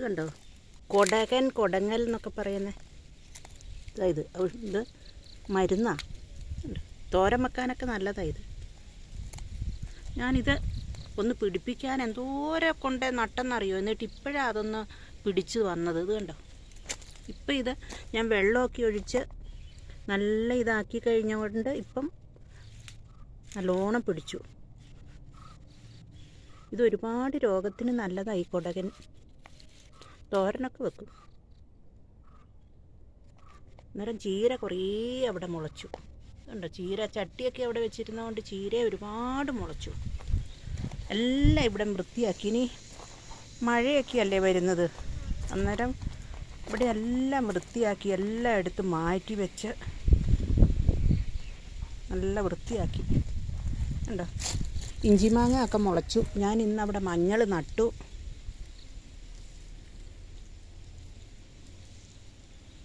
കണ്ടോ, കൊടങ്ങൽ എന്നൊക്കെ പറയുന്നത് ഇത് മരുന്നാണ്. തോരൻ വെക്കാനൊക്കെ നല്ലതാണ് ഇത്. ഞാനിത് ഒന്ന് പിടിപ്പിക്കാൻ എന്തോരം കൊണ്ടേ നട്ടെന്നറിയോ. എന്നിട്ട് ഇപ്പോഴാണ് അതൊന്ന് പിടിച്ച് വന്നത്. ഇത് കണ്ടോ, ഇപ്പം ഇത് ഞാൻ വെള്ളമൊക്കെ ഒഴിച്ച് നല്ല ഇതാക്കി കഴിഞ്ഞുകൊണ്ട് ഇപ്പം നല്ലോണം പിടിച്ചു. ഇത് ഒരുപാട് രോഗത്തിന് നല്ലതായി കൊടകൻ. തോരനൊക്കെ വെക്കും. അന്നേരം ചീര കുറേ അവിടെ മുളച്ചു. ഉണ്ടോ, ചീര ചട്ടിയൊക്കെ അവിടെ വെച്ചിരുന്നതുകൊണ്ട് ചീര ഒരുപാട് മുളച്ചു. എല്ലാം ഇവിടെ വൃത്തിയാക്കി. ഇനി മഴയൊക്കെയല്ലേ വരുന്നത്, അന്നേരം ഇവിടെ എല്ലാം വൃത്തിയാക്കി, എല്ലാം എടുത്ത് മാറ്റി വെച്ച് നല്ല വൃത്തിയാക്കി. ഉണ്ടോ, ഇഞ്ചിമാങ്ങ ഒക്കെ മുളച്ചു. ഞാൻ ഇന്നവിടെ മഞ്ഞൾ നട്ടു.